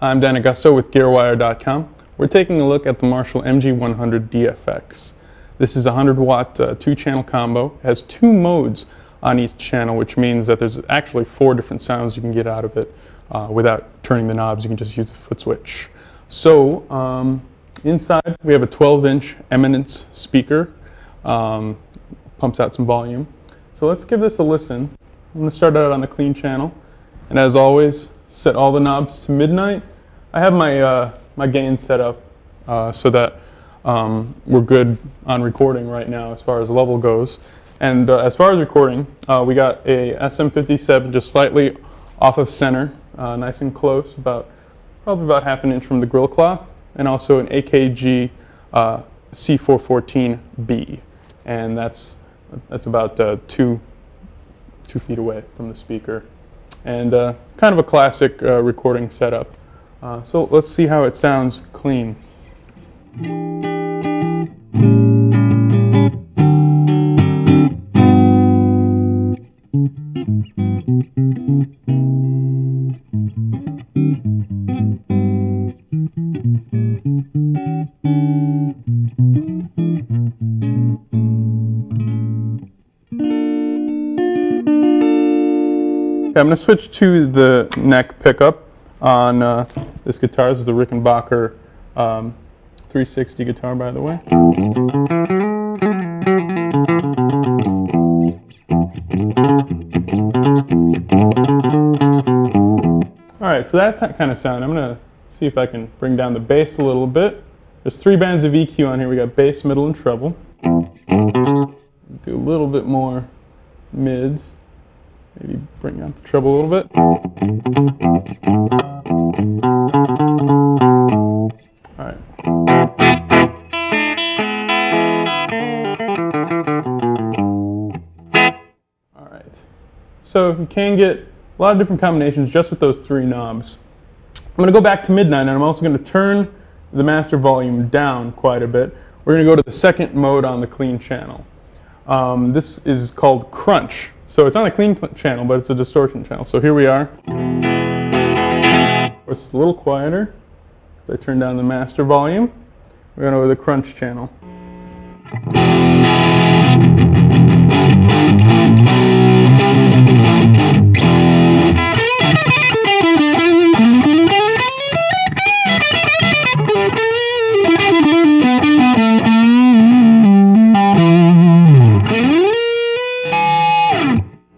I'm Dan Augusto with Gearwire.com. We're taking a look at the Marshall MG100DFX. This is a 100-watt 2-channel combo. It has 2 modes on each channel, which means that there's actually 4 different sounds you can get out of it without turning the knobs. You can just use the foot switch. So inside we have a 12-inch Eminence speaker. Pumps out some volume. So let's give this a listen. I'm going to start out on the clean channel, and as always, set all the knobs to midnight. I have my my gain set up so that we're good on recording right now as far as level goes. And as far as recording, we got a SM57 just slightly off of center, nice and close, probably about half an inch from the grill cloth, and also an AKG C414B, and that's about 2 feet away from the speaker, and kind of a classic recording setup. So let's see how it sounds clean. Okay, I'm going to switch to the neck pickup on this guitar. This is the Rickenbacker 360 guitar, by the way. Alright, for that kind of sound, I'm going to see if I can bring down the bass a little bit. There's 3 bands of EQ on here. We got bass, middle, and treble. Do a little bit more mids. Maybe bring out the treble a little bit. Alright. Alright. So you can get a lot of different combinations just with those 3 knobs. I'm going to go back to midnight, and I'm also going to turn the master volume down quite a bit. We're going to go to the second mode on the clean channel. This is called Crunch. So it's on a clean channel, but it's a distortion channel. So here we are. It's a little quieter. So I turn down the master volume. We're going over the Crunch channel.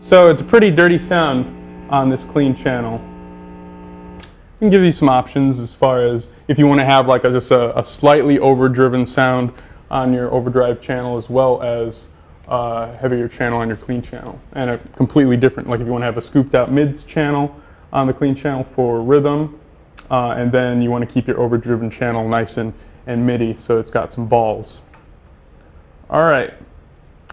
So it's a pretty dirty sound on this clean channel. I can give you some options as far as if you want to have like just a slightly overdriven sound on your overdrive channel, as well as a heavier channel on your clean channel, and a completely different, like if you want to have a scooped out mids channel on the clean channel for rhythm, and then you want to keep your overdriven channel nice and MIDI so it's got some balls. Alright,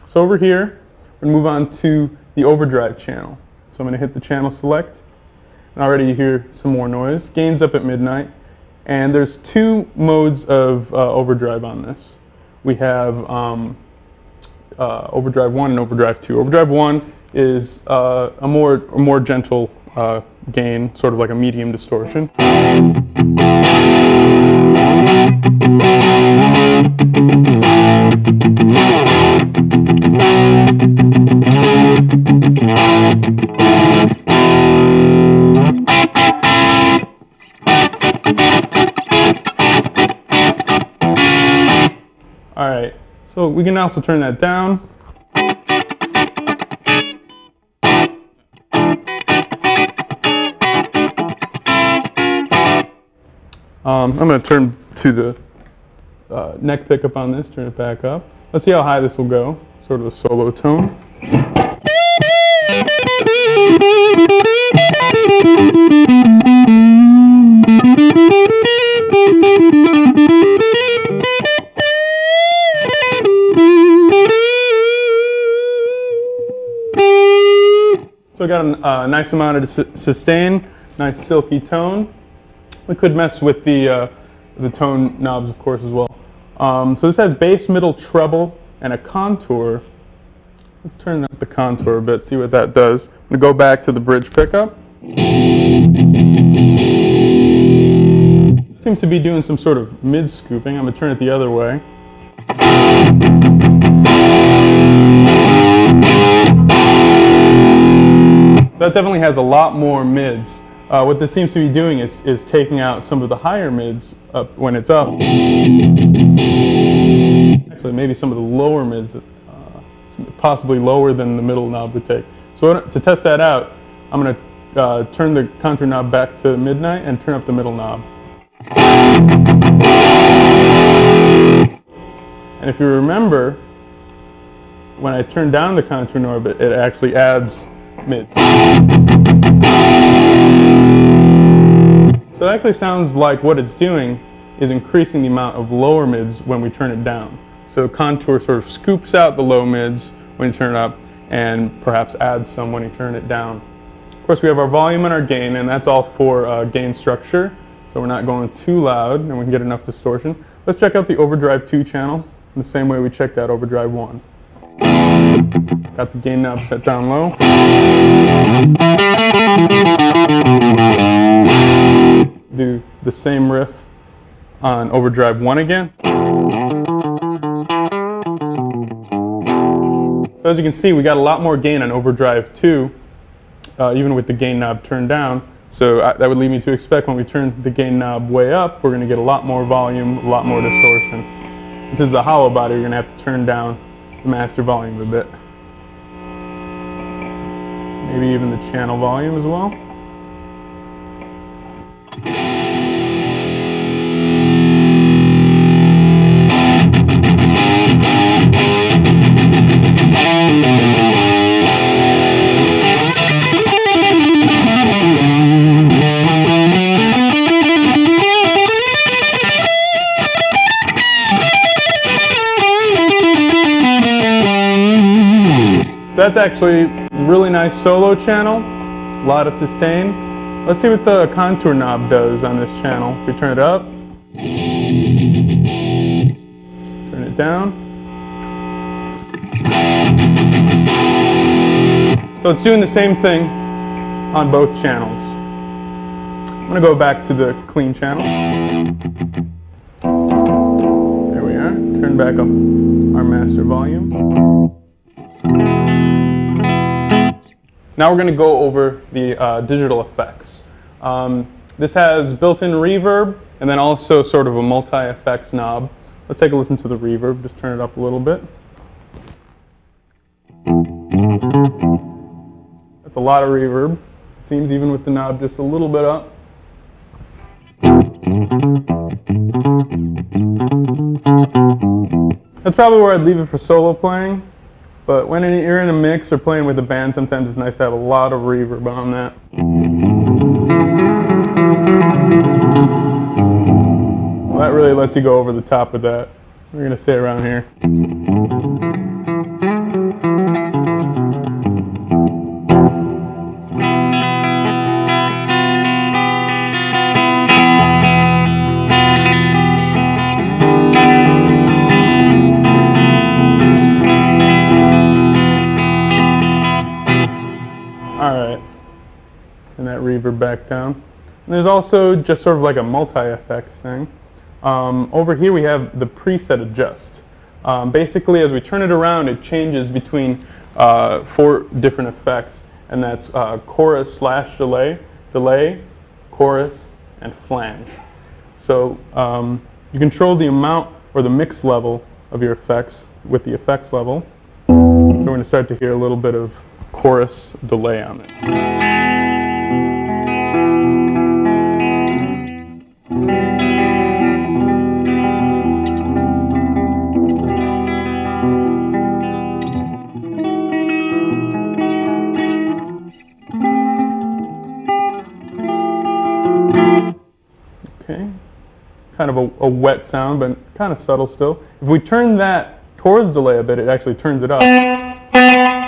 so over here we're going to move on to the overdrive channel. So I'm going to hit the channel select, and already you hear some more noise. Gain's up at midnight, and there's 2 modes of overdrive on this. We have overdrive 1 and overdrive 2. Overdrive 1 is a more gentle gain, sort of like a medium distortion. Alright, so we can also turn that down. I'm going to turn to the neck pickup on this, turn it back up. Let's see how high this will go, sort of a solo tone. So I got a nice amount of sustain, nice silky tone. We could mess with the tone knobs, of course, as well. So this has bass, middle, treble, and a contour. Let's turn up the contour a bit, see what that does. I'm going to go back to the bridge pickup. Seems to be doing some sort of mid scooping. I'm going to turn it the other way. So that definitely has a lot more mids. What this seems to be doing is taking out some of the higher mids up when it's up. Actually, maybe some of the lower mids, possibly lower than the middle knob would take. So to test that out, I'm going to turn the contour knob back to midnight and turn up the middle knob. And if you remember, when I turn down the contour knob, it actually adds mid. So it actually sounds like what it's doing is increasing the amount of lower mids when we turn it down. So contour sort of scoops out the low mids when you turn it up and perhaps adds some when you turn it down. Of course, we have our volume and our gain, and that's all for gain structure. So we're not going too loud and we can get enough distortion. Let's check out the overdrive 2 channel in the same way we checked out overdrive 1. Got the gain knob set down low. Do the same riff on overdrive 1 again. So as you can see, we got a lot more gain on overdrive 2, even with the gain knob turned down. So that would lead me to expect when we turn the gain knob way up, we're going to get a lot more volume, a lot more distortion. This is the hollow body, you're going to have to turn down the master volume a bit. Maybe even the channel volume as well. That's actually a really nice solo channel, a lot of sustain. Let's see what the contour knob does on this channel. We turn it up, turn it down. So it's doing the same thing on both channels. I'm going to go back to the clean channel. There we are. Turn back up our master volume. Now we're going to go over the digital effects. This has built-in reverb and then also sort of a multi-effects knob. Let's take a listen to the reverb. Just turn it up a little bit. That's a lot of reverb. It seems even with the knob just a little bit up. That's probably where I'd leave it for solo playing. But when you're in a mix or playing with a band, sometimes it's nice to have a lot of reverb on that. Well, that really lets you go over the top of that. We're going to stay around here. Alright, and that reverb back down. And there's also just sort of like a multi-effects thing. Over here we have the preset adjust. Basically as we turn it around it changes between 4 different effects, and that's chorus / delay, delay, chorus, and flange. So you control the amount or the mix level of your effects with the effects level. So we're going to start to hear a little bit of chorus delay on it. Okay, kind of a wet sound, but kind of subtle still. If we turn that towards delay a bit, it actually turns it up.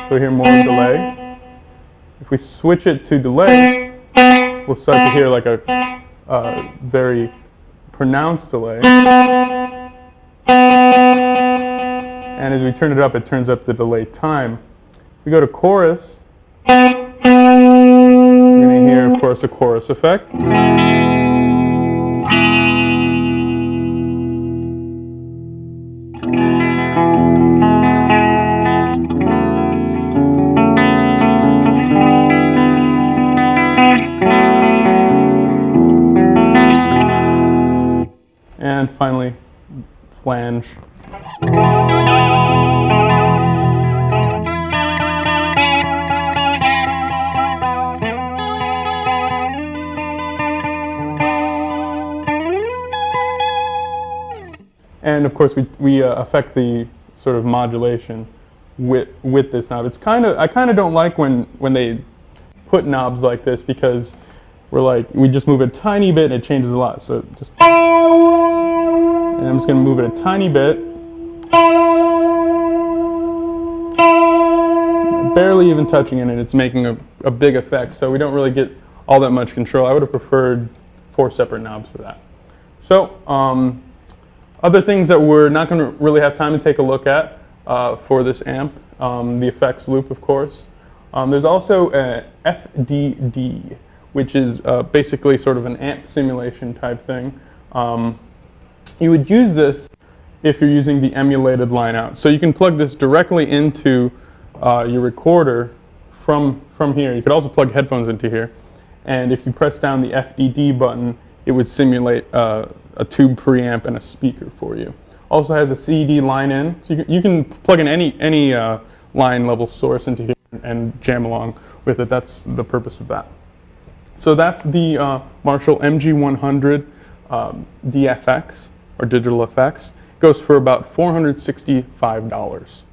So we hear more delay. If we switch it to delay, we'll start to hear like a very pronounced delay. And as we turn it up, it turns up the delay time. We go to chorus. You're going to hear, of course, a chorus effect. flange. And of course, we affect the sort of modulation with this knob. It's I kind of don't like when they put knobs like this, because we just move a tiny bit and it changes a lot. So just, and I'm just going to move it a tiny bit, barely even touching it, and it's making a big effect. So we don't really get all that much control. I would have preferred 4 separate knobs for that. So other things that we're not going to really have time to take a look at for this amp, the effects loop, of course. There's also a FDD, which is basically sort of an amp simulation type thing. You would use this if you're using the emulated line out. So you can plug this directly into your recorder from here. You could also plug headphones into here. And if you press down the FDD button, it would simulate a tube preamp and a speaker for you. Also has a CD line in, so you can plug in any line level source into here and jam along with it. That's the purpose of that. So that's the Marshall MG100 DFX, or digital effects. It goes for about $465.